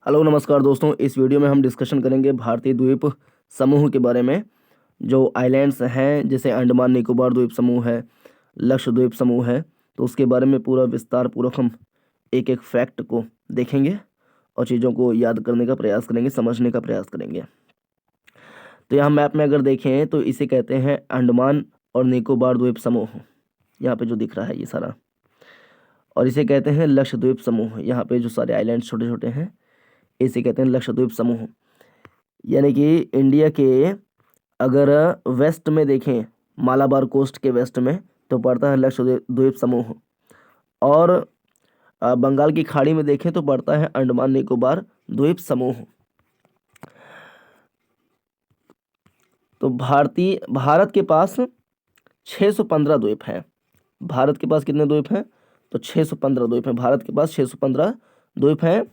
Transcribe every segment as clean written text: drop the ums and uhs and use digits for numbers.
Hello नमस्कार दोस्तों, इस वीडियो में हम डिस्कशन करेंगे भारतीय द्वीप समूह के बारे में। जो आइलैंड्स हैं जैसे अंडमान निकोबार द्वीप समूह है, लक्षद्वीप समूह है, तो उसके बारे में पूरा विस्तार पूर्वक हम एक एक फैक्ट को देखेंगे और चीज़ों को याद करने का प्रयास करेंगे, समझने का प्रयास करेंगे। तो यहाँ मैप में अगर देखें तो इसे कहते हैं अंडमान और निकोबार द्वीप समूह, यहाँ पे जो दिख रहा है ये सारा, और इसे कहते हैं लक्षद्वीप समूह। यहाँ पे जो सारे आइलैंड छोटे छोटे हैं इसे कहते हैं लक्षद्वीप समूह। यानी कि इंडिया के अगर वेस्ट में देखें, मालाबार कोस्ट के वेस्ट में, तो पड़ता है लक्षद्वीप समूह, और बंगाल की खाड़ी में देखें तो पड़ता है अंडमान निकोबार द्वीप समूह। तो भारत के पास 615 द्वीप हैं। भारत के पास कितने द्वीप हैं? तो 615 द्वीप हैं। भारत के पास 615 द्वीप हैं,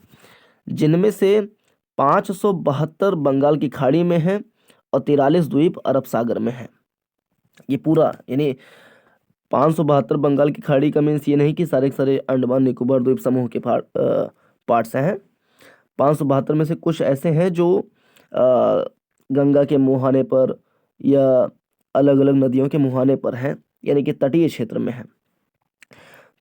जिनमें से 572 बंगाल की खाड़ी में है और 43 द्वीप अरब सागर में है। ये पूरा यानी 572 बंगाल की खाड़ी का मीन्स ये नहीं कि सारे के सारे अंडमान निकोबार द्वीप समूह के पार्ट्स हैं। 572 में से कुछ ऐसे हैं जो गंगा के मुहाने पर या अलग अलग नदियों के मुहाने पर हैं, यानी कि तटीय क्षेत्र में है।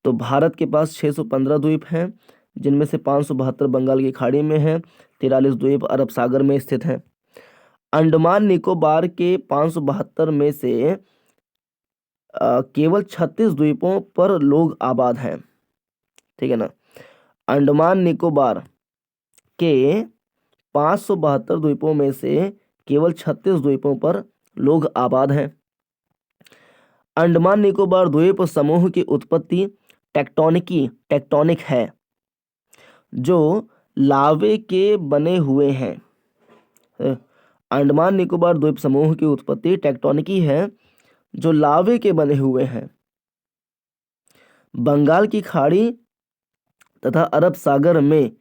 तो भारत के पास 615 द्वीप हैं, जिनमें से 572 बंगाल की खाड़ी में है, 43 द्वीप अरब सागर में स्थित हैं। अंडमान निकोबार के 572 में से केवल 36 द्वीपों पर लोग आबाद हैं। ठीक है ना। अंडमान निकोबार के 572 द्वीपों में से केवल 36 द्वीपों पर लोग आबाद हैं। अंडमान निकोबार द्वीप समूह की उत्पत्ति टेक्टोनिक है, जो लावे के बने हुए हैं। अंडमान निकोबार द्वीप समूह की उत्पत्ति टेक्टोनिकी है, जो लावे के बने हुए हैं। बंगाल की खाड़ी तथा अरब सागर में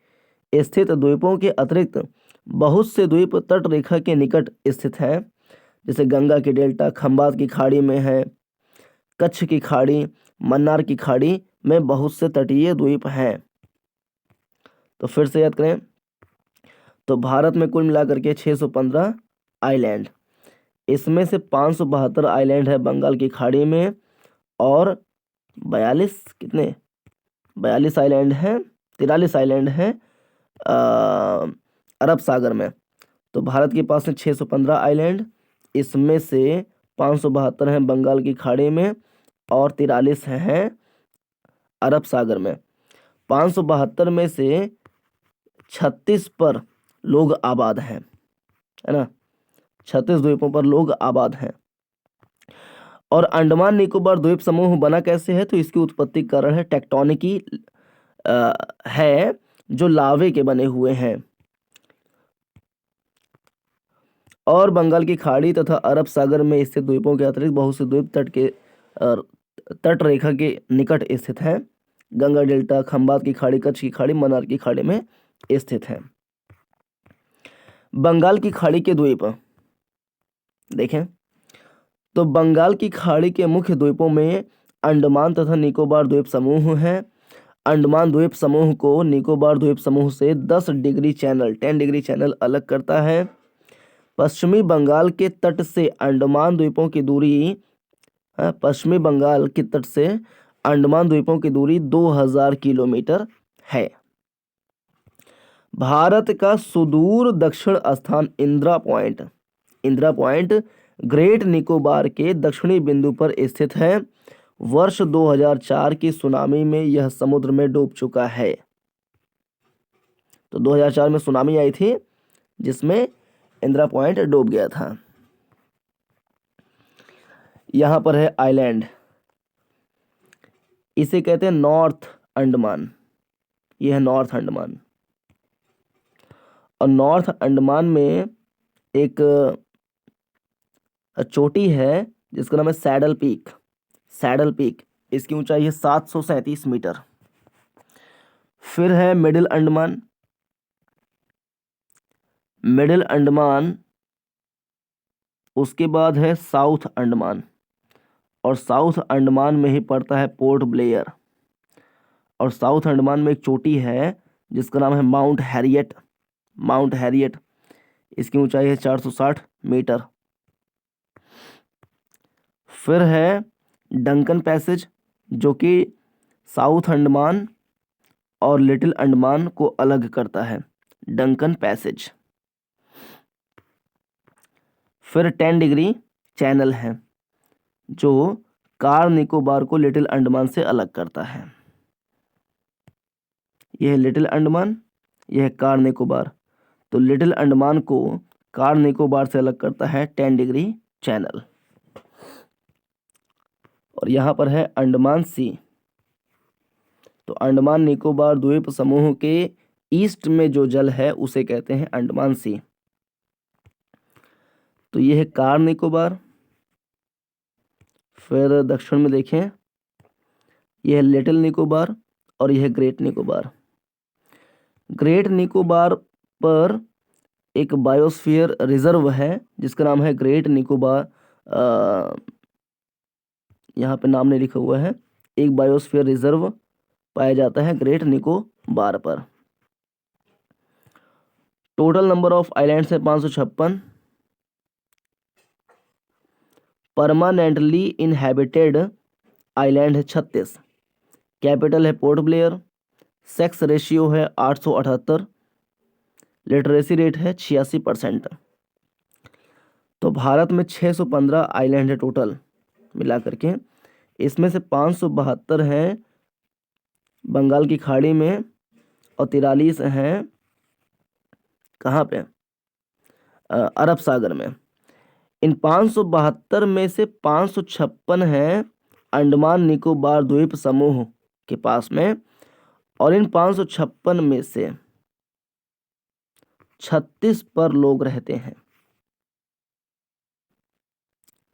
स्थित द्वीपों के अतिरिक्त बहुत से द्वीप तट रेखा के निकट स्थित हैं, जैसे गंगा की डेल्टा, खंबात की खाड़ी में है, कच्छ की खाड़ी, मन्नार की खाड़ी में बहुत से तटीय द्वीप हैं। तो फिर से याद करें, तो भारत में कुल मिलाकर के 615 आइलैंड, इसमें से 572 आइलैंड है बंगाल की खाड़ी में, और 42 आइलैंड हैं, 43 आइलैंड हैं अरब सागर में। तो भारत के पास है 615 आइलैंड, इसमें से 572 हैं बंगाल की खाड़ी में और 43 हैं अरब सागर में। 572 में से 36 पर लोग आबाद हैं, है ना। 36 द्वीपों पर लोग आबाद हैं। और अंडमान निकोबार द्वीप समूह बना कैसे है? तो इसकी उत्पत्ति का कारण है टेक्टोनिकी है, जो लावे के बने हुए हैं। और बंगाल की खाड़ी तथा अरब सागर में स्थित द्वीपों के अतिरिक्त बहुत से द्वीप तट रेखा के निकट स्थित हैं। गंगा डेल्टा, खंबात की खाड़ी, कच्छ की खाड़ी, मन्नार की खाड़ी में स्थित हैं। बंगाल की खाड़ी के द्वीप देखें तो बंगाल की खाड़ी के मुख्य द्वीपों में अंडमान तथा निकोबार द्वीप समूह है। अंडमान द्वीप समूह को निकोबार द्वीप समूह से 10 डिग्री चैनल अलग करता है। पश्चिमी बंगाल के तट से अंडमान द्वीपों की दूरी पश्चिमी बंगाल के तट से अंडमान द्वीपों की दूरी 2000 किलोमीटर है। भारत का सुदूर दक्षिण स्थान इंदिरा पॉइंट ग्रेट निकोबार के दक्षिणी बिंदु पर स्थित है। वर्ष 2004 की सुनामी में यह समुद्र में डूब चुका है। तो 2004 में सुनामी आई थी, जिसमें इंदिरा पॉइंट डूब गया था। यहां पर है आइलैंड, इसे कहते हैं नॉर्थ अंडमान। यह है नॉर्थ अंडमान, और नॉर्थ अंडमान में एक चोटी है जिसका नाम है सैडल पीक। इसकी ऊंचाई है 737 मीटर। फिर है मिडिल अंडमान, उसके बाद है साउथ अंडमान, और साउथ अंडमान में ही पड़ता है पोर्ट ब्लेयर। और साउथ अंडमान में एक चोटी है जिसका नाम है माउंट हैरियट, माउंट हैरियट, इसकी ऊंचाई है 460 मीटर। फिर है डंकन पैसेज, जो कि साउथ अंडमान और लिटिल अंडमान को अलग करता है, डंकन पैसेज। फिर 10 डिग्री चैनल है, जो कार निकोबार को लिटिल अंडमान से अलग करता है। यह है लिटिल अंडमान, यह है कार निकोबार। तो लिटिल अंडमान को कार निकोबार से अलग करता है 10 डिग्री चैनल। और यहाँ पर है अंडमान सी। तो अंडमान निकोबार द्वीप समूह के ईस्ट में जो जल है उसे कहते हैं अंडमान सी। तो ये है कार निकोबार। फिर दक्षिण में देखें, यह है लिटिल निकोबार और यह है ग्रेट निकोबार। ग्रेट निकोबार पर एक बायोस्फीयर रिजर्व है जिसका नाम है ग्रेट निकोबार, यहाँ पे नाम नहीं लिखा हुआ है। एक बायोस्फीयर रिजर्व पाया जाता है ग्रेट निकोबार पर। टोटल नंबर ऑफ आइलैंड्स है 556। परमानेंटली इनहैबिटेड आइलैंड है 36। कैपिटल है पोर्ट ब्लेयर। सेक्स रेशियो है 878। लिटरेसी रेट है 86%। तो भारत में 615 आइलैंड है टोटल मिला करके। इसमें से 572 हैं बंगाल की खाड़ी में और 43 हैं कहाँ पे, अरब सागर में। इन 572 में से 556 हैं अंडमान निकोबार द्वीप समूह के पास में, और इन 556 में से 36 पर लोग रहते हैं।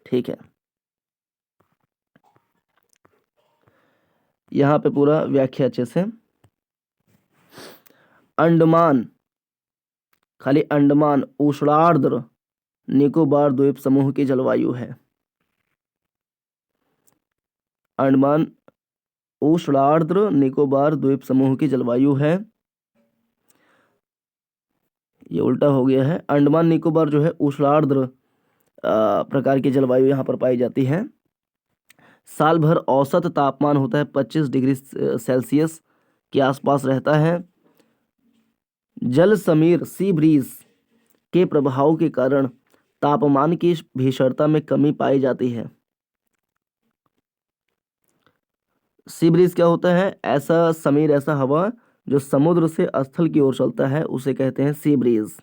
ठीक है, यहां पे पूरा व्याख्या अच्छे से। अंडमान, खाली अंडमान उष्णार्द्र निकोबार द्वीप समूह की जलवायु है। अंडमान उष्णार्द्र निकोबार द्वीप समूह की जलवायु है। ये उल्टा हो गया है। अंडमान निकोबार जो है उष्णार्द्र प्रकार की जलवायु यहाँ पर पाई जाती है। साल भर औसत तापमान होता है 25 डिग्री सेल्सियस के आसपास रहता है। जल समीर सी ब्रीज के प्रभाव के कारण तापमान की भीषणता में कमी पाई जाती है। सी ब्रीज क्या होता है? ऐसा समीर, ऐसा हवा जो समुद्र से स्थल की ओर चलता है, उसे कहते हैं सी ब्रीज।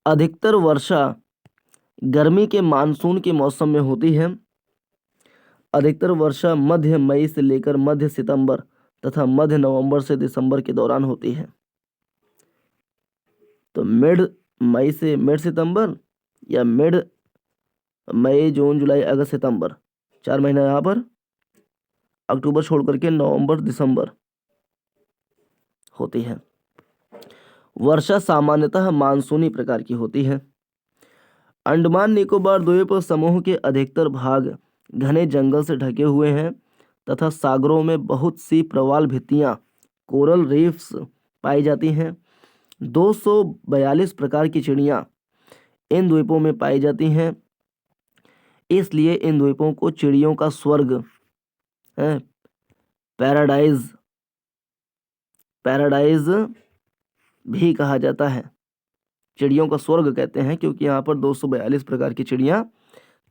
अधिकतर वर्षा गर्मी के मानसून के मौसम में होती है। अधिकतर वर्षा मध्य मई से लेकर मध्य सितंबर तथा मध्य नवंबर से दिसंबर के दौरान होती है। तो मिड मई से मिड सितंबर, या मिड मई जून जुलाई अगस्त सितंबर, 4 महीना यहाँ पर, अक्टूबर छोड़ करके नवंबर दिसंबर होती है। वर्षा सामान्यतः मानसूनी प्रकार की होती है। अंडमान निकोबार द्वीप समूह के अधिकतर भाग घने जंगल से ढके हुए हैं तथा सागरों में बहुत सी प्रवाल भित्तियां, कोरल रीफ्स पाई जाती हैं। 242 प्रकार की चिड़ियां इन द्वीपों में पाई जाती हैं। इसलिए इन द्वीपों को चिड़ियों का स्वर्ग है, पैराडाइज भी कहा जाता है। चिड़ियों का स्वर्ग कहते हैं क्योंकि यहाँ पर 242 प्रकार की चिड़ियां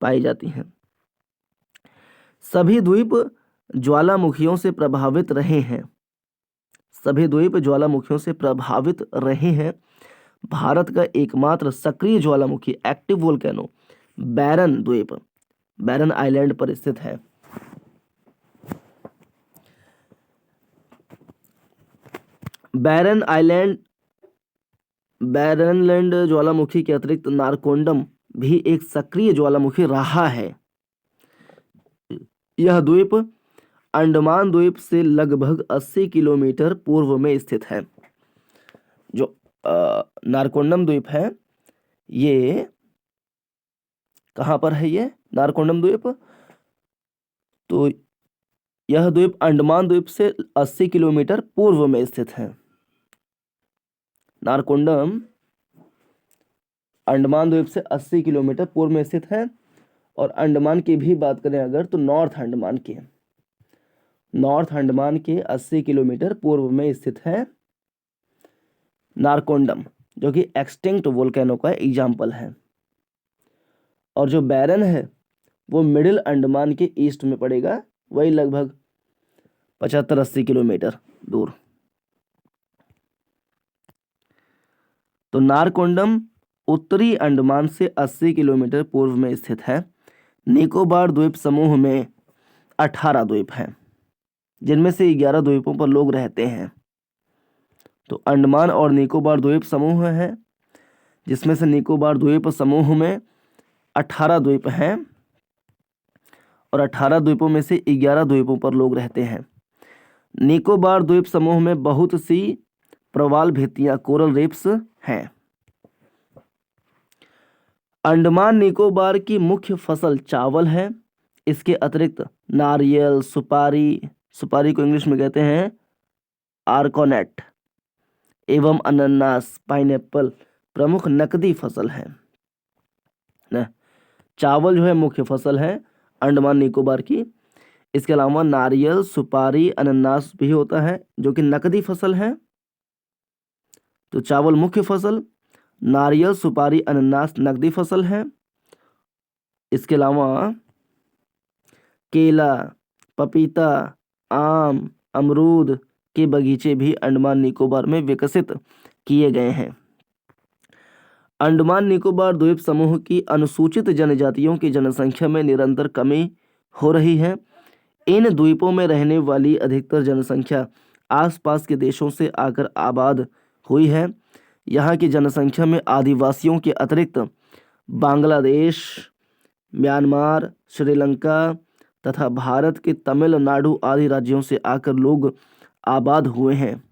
पाई जाती हैं। सभी द्वीप ज्वालामुखियों से प्रभावित रहे हैं। सभी द्वीप ज्वालामुखियों से प्रभावित रहे हैं। भारत का एकमात्र सक्रिय ज्वालामुखी एक्टिव वोल्केनो बैरन द्वीप, बैरन आइलैंड पर स्थित है। बैरनलैंड ज्वालामुखी के अतिरिक्त नारकोंडम भी एक सक्रिय ज्वालामुखी रहा है। यह द्वीप अंडमान द्वीप से लगभग 80 किलोमीटर पूर्व में स्थित है। जो नारकोंडम द्वीप है, ये कहाँ पर है? ये नारकोंडम द्वीप, तो यह द्वीप अंडमान द्वीप से 80 किलोमीटर पूर्व में स्थित है। नारकोंडम अंडमान द्वीप से 80 किलोमीटर पूर्व में स्थित है। और अंडमान की भी बात करें अगर तो नॉर्थ अंडमान के 80 किलोमीटर पूर्व में स्थित है नारकोंडम, जो कि एक्सटिंक्ट वोल्केनो का एग्जाम्पल है। और जो बैरन है वो मिडिल अंडमान के ईस्ट में पड़ेगा, वही लगभग 75-80 किलोमीटर दूर। तो नारकोंडम उत्तरी अंडमान से 80 किलोमीटर पूर्व में स्थित है। निकोबार द्वीप समूह में 18 द्वीप हैं, जिनमें से 11 द्वीपों पर लोग रहते हैं। तो अंडमान और निकोबार द्वीप समूह है, जिसमें से निकोबार द्वीप समूह में 18 द्वीप हैं और 18 द्वीपों में से 11 द्वीपों पर लोग रहते हैं। निकोबार द्वीप समूह में बहुत सी प्रवाल भित्तियां कोरल रीफ्स हैं। अंडमान निकोबार की मुख्य फसल चावल है। इसके अतिरिक्त नारियल, सुपारी को इंग्लिश में कहते हैं आर्कोनेट, एवं अनानास, पाइनएप्पल प्रमुख नकदी फसल है ना। चावल जो है मुख्य फसल है अंडमान निकोबार की। इसके अलावा नारियल, सुपारी, अनानास भी होता है जो कि नकदी फसल है। तो चावल मुख्य फसल, नारियल, सुपारी, अनानास नकदी फसल है। इसके अलावा केला, पपीता, आम, अमरूद के बगीचे भी अंडमान निकोबार में विकसित किए गए हैं। अंडमान निकोबार द्वीप समूह की अनुसूचित जनजातियों की जनसंख्या में निरंतर कमी हो रही है। इन द्वीपों में रहने वाली अधिकतर जनसंख्या आसपास के देशों से आकर आबाद हुई है। यहाँ की जनसंख्या में आदिवासियों के अतिरिक्त बांग्लादेश, म्यांमार, श्रीलंका तथा भारत के तमिलनाडु आदि राज्यों से आकर लोग आबाद हुए हैं।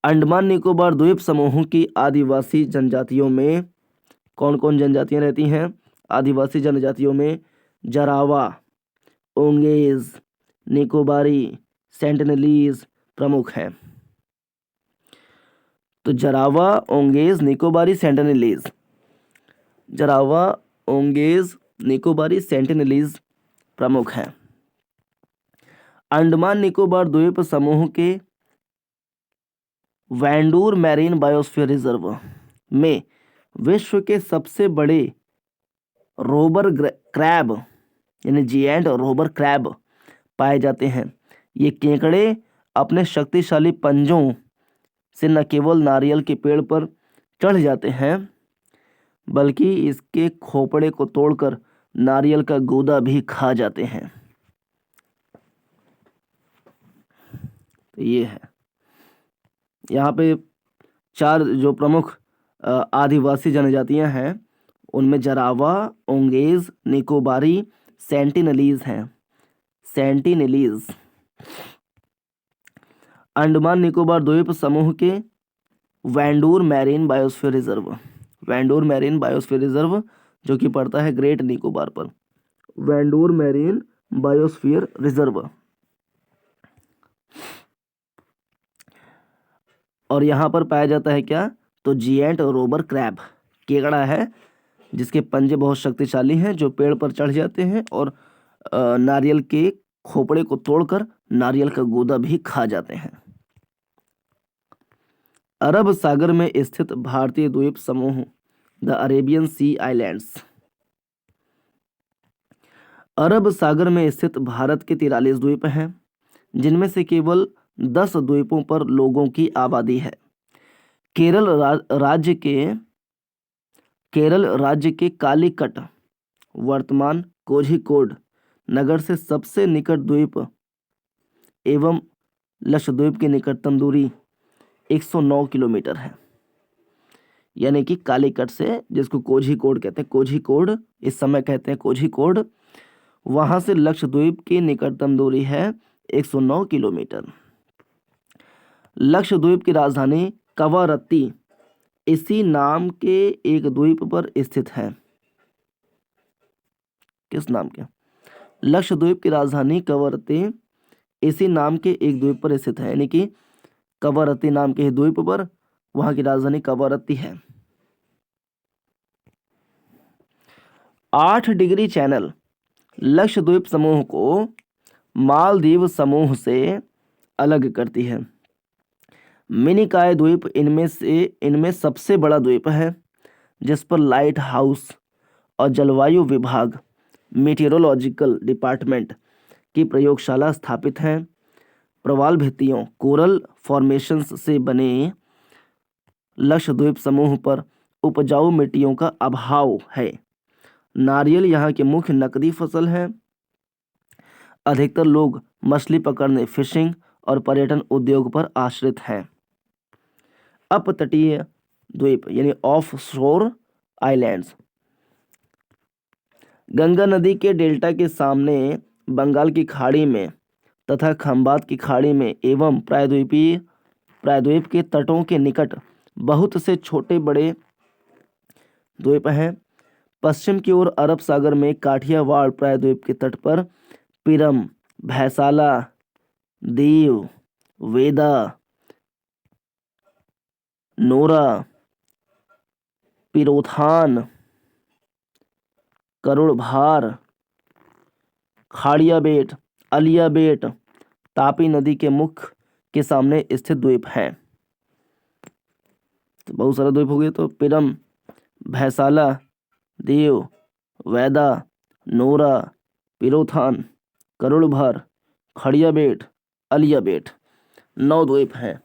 अंडमान निकोबार द्वीप समूह की आदिवासी जनजातियों में कौन कौन जनजातियां रहती हैं? आदिवासी जनजातियों में जरावा, ओंगेज, निकोबारी, सेंटिनलीज प्रमुख हैं। तो जरावा, ओंगेज, निकोबारी, सेंटिनलीज, जरावा, ओंगेज, निकोबारी, सेंटिनलीज प्रमुख हैं। अंडमान निकोबार द्वीप समूह के वैंडूर मैरीन बायोस्फीयर रिजर्व में विश्व के सबसे बड़े रोबर क्रैब यानी जिएंट रोबर क्रैब पाए जाते हैं। ये केकड़े अपने शक्तिशाली पंजों से न केवल नारियल के पेड़ पर चढ़ जाते हैं, बल्कि इसके खोपड़े को तोड़कर नारियल का गूदा भी खा जाते हैं। तो ये है, यहाँ पे 4 जो प्रमुख आदिवासी जनजातियां हैं उनमें जरावा, ओंगेज, निकोबारी, सेंटिनलीज हैं। सेंटिनलीज अंडमान निकोबार द्वीप समूह के वैंडूर मैरीन बायोस्फीयर रिजर्व जो कि पड़ता है ग्रेट निकोबार पर। वैंडूर मैरीन बायोस्फीयर रिजर्व, और यहाँ पर पाया जाता है क्या? तो जिएंट रोबर क्रैब, केकड़ा है जिसके पंजे बहुत शक्तिशाली हैं, जो पेड़ पर चढ़ जाते हैं और नारियल के खोपड़े को तोड़कर नारियल का गूदा भी खा जाते हैं। अरब सागर में स्थित भारतीय द्वीप समूह द अरेबियन सी आइलैंड्स। अरब सागर में स्थित भारत के 43 द्वीप हैं, जिनमें से केवल 10 द्वीपों पर लोगों की आबादी है। केरल राज्य के कालीकट वर्तमान कोझिकोड नगर से सबसे निकट द्वीप एवं लक्षद्वीप की निकटतम दूरी 109 किलोमीटर है। यानी कि कालीकट से, जिसको कोझिकोड कहते हैं, कोझिकोड इस समय कहते हैं कोझिकोड, वहां से लक्षद्वीप की निकटतम दूरी है 109 किलोमीटर। लक्षद्वीप की राजधानी कवारत्ती इसी नाम के एक द्वीप पर स्थित है। किस नाम के? लक्षद्वीप की राजधानी कवारत्ती इसी नाम के एक द्वीप पर स्थित है, यानी कि कवारत्ती नाम के द्वीप पर वहाँ की राजधानी कवरत्ती है। 8 डिग्री चैनल लक्षद्वीप समूह को मालदीव समूह से अलग करती है। मिनिकॉय द्वीप इनमें सबसे बड़ा द्वीप है, जिस पर लाइट हाउस और जलवायु विभाग मीटियोरोलॉजिकल डिपार्टमेंट की प्रयोगशाला स्थापित है। प्रवाल भित्तियों कोरल फॉर्मेशंस से बने लक्षद्वीप समूह पर उपजाऊ मिट्टियों का अभाव है। नारियल यहाँ की मुख्य नकदी फसल है। अधिकतर लोग मछली पकड़ने, फिशिंग और पर्यटन उद्योग पर आश्रित हैं। अपतटीय द्वीप यानी ऑफ शोर आइलैंड्स गंगा नदी के डेल्टा के सामने, बंगाल की खाड़ी में तथा खंबात की खाड़ी में एवं प्रायद्वीप के तटों के निकट बहुत से छोटे बड़े द्वीप हैं। पश्चिम की ओर अरब सागर में काठियावाड़ प्रायद्वीप के तट पर पिरम, भैसाला, दीव, वेदा, नोरा, पिरोथान, करुणभार, खाड़िया बेट, अलिया बेट तापी नदी के मुख के सामने स्थित द्वीप हैं। तो बहुत सारे द्वीप हो गए, तो पिरम, भैसाला, दीव, वेदा, नोरा, पिरोथान, करुणभार, खड़िया बेट, अलिया बेट 9 द्वीप हैं।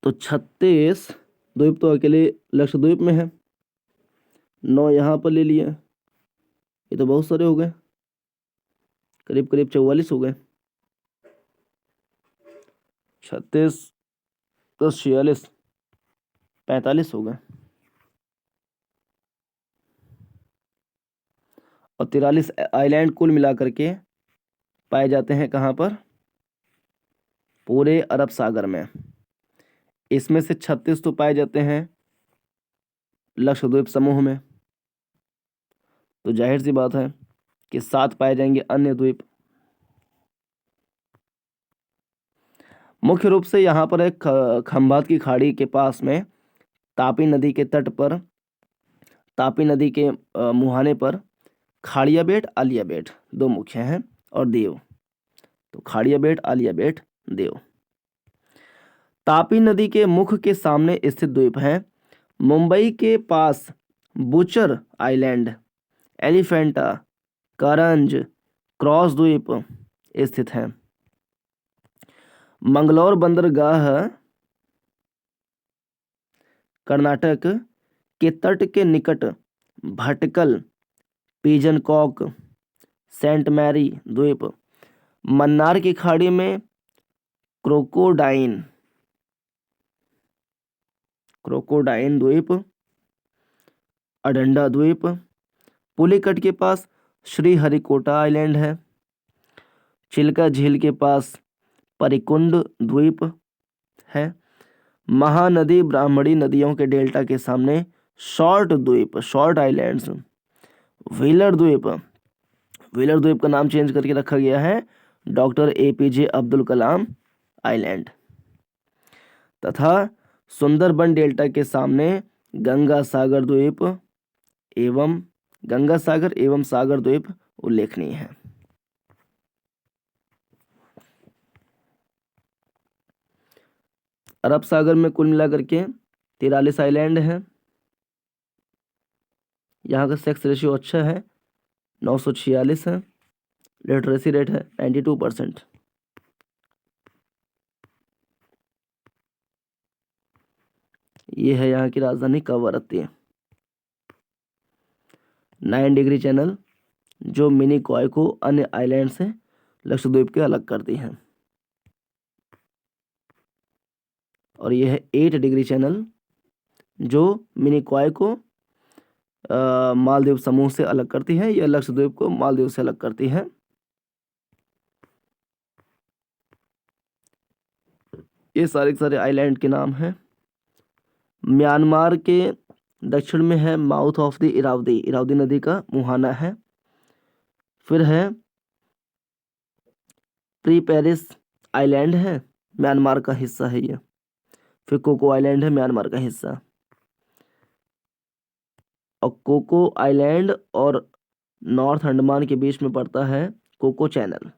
तो 36 द्वीप तो अकेले लक्षद्वीप में है, 9 यहाँ पर ले लिए, ये तो बहुत सारे हो गए, करीब करीब 44 हो गए। 36 + 46 45 हो गए, और 43 आइलैंड कुल मिलाकर के पाए जाते हैं कहाँ पर? पूरे अरब सागर में। इसमें से 36 तो पाए जाते हैं लक्षद्वीप समूह में, तो जाहिर सी बात है कि 7 पाए जाएंगे अन्य द्वीप। मुख्य रूप से यहाँ पर एक खंबात की खाड़ी के पास में तापी नदी के तट पर, तापी नदी के मुहाने पर खाड़िया बेट, आलिया बेट 2 मुख्य हैं, और देव। तो खाड़िया बेट, आलिया बेट, देव। तापी नदी के मुख के सामने स्थित द्वीप है। मुंबई के पास बुचर आइलैंड, एलिफेंटा, करंज, क्रॉस द्वीप स्थित हैं। मंगलौर बंदरगाह कर्नाटक के तट के निकट भटकल, पिजनकॉक, सेंट मैरी द्वीप, मन्नार की खाड़ी में क्रोकोडाइन द्वीप, अडंडा द्वीप, पुलिकट के पास श्रीहरिकोटा आइलैंड है। चिल्का झील के पास परिकुंड द्वीप है। महानदी ब्राह्मणी नदियों के डेल्टा के सामने शॉर्ट आइलैंड्स, व्हीलर द्वीप का नाम चेंज करके रखा गया है doctor APJ Abdul Kalam island, तथा सुंदरबन डेल्टा के सामने गंगा सागर एवं सागर द्वीप उल्लेखनीय है। अरब सागर में कुल मिलाकर के 43 आइलैंड हैं। यहाँ का सेक्स रेशियो अच्छा है, 946 है। लिटरेसी रेट है 92%। ये है यहाँ की राजधानी कवरत्ती। 9 डिग्री चैनल जो मिनिकॉय को अन्य आइलैंड से लक्षद्वीप के अलग करती है, और यह है 8 डिग्री चैनल जो मिनिकॉय को मालदीव समूह से अलग करती है, या लक्षद्वीप को मालदीव से अलग करती है। ये सारे के सारे आइलैंड के नाम हैं। म्यांमार के दक्षिण में है माउथ ऑफ द इरावदी नदी का मुहाना है। फिर है प्री पेरिस आइलैंड है म्यांमार का हिस्सा है ये। फिर कोको आइलैंड है म्यांमार का हिस्सा। और कोको आइलैंड और नॉर्थ अंडमान के बीच में पड़ता है कोको चैनल।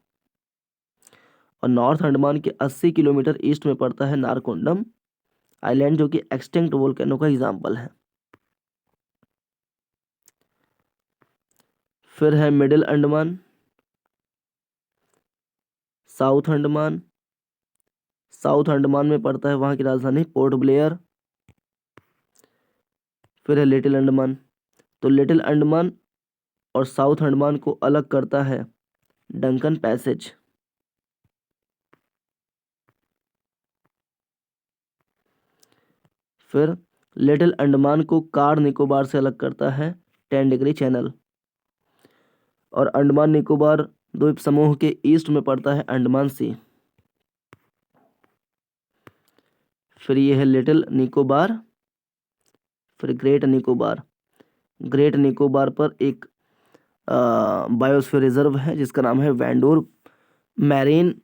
और नॉर्थ अंडमान के 80 किलोमीटर ईस्ट में पड़ता है नारकोंडम आइलैंड, जो कि एक्सटिंक्ट वोल्केनो का एग्जाम्पल है। फिर है middle Andaman, south Andaman. South Andaman में पड़ता है वहाँ की राजधानी पोर्ट ब्लेयर। फिर है लिटिल अंडमान। तो लिटिल अंडमान और साउथ अंडमान को अलग करता है डंकन पैसेज। फिर लिटिल अंडमान को कार निकोबार से अलग करता है 10 डिग्री चैनल। और अंडमान निकोबार द्वीप समूह के ईस्ट में पड़ता है अंडमान सी। फिर ये है लिटिल निकोबार। फिर ग्रेट निकोबार। ग्रेट निकोबार पर एक बायोस्फीयर रिजर्व है जिसका नाम है मैरीन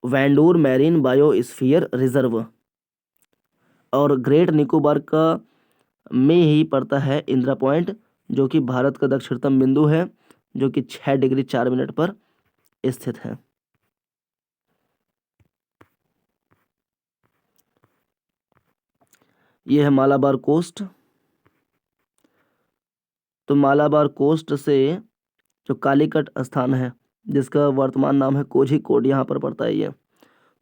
वैंडूर मैरीन बायोस्फीयर रिजर्व। और ग्रेट निकोबार का में ही पड़ता है इंदिरा पॉइंट, जो कि भारत का दक्षिणतम बिंदु है, जो कि 6 डिग्री 4 मिनट पर स्थित है। यह है मालाबार कोस्ट। तो मालाबार कोस्ट से जो कालीकट स्थान है जिसका वर्तमान नाम है कोझिकोड, यहाँ पर पड़ता है ये।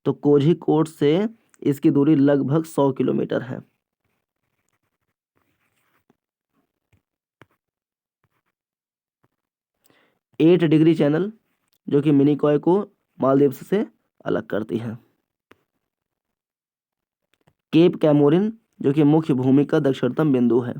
तो कोझिकोड से इसकी दूरी लगभग 100 किलोमीटर है। एट डिग्री चैनल जो कि मिनिकॉय को मालदीव से अलग करती है। केप कैमोरिन जो कि मुख्य भूमि का दक्षिणतम बिंदु है।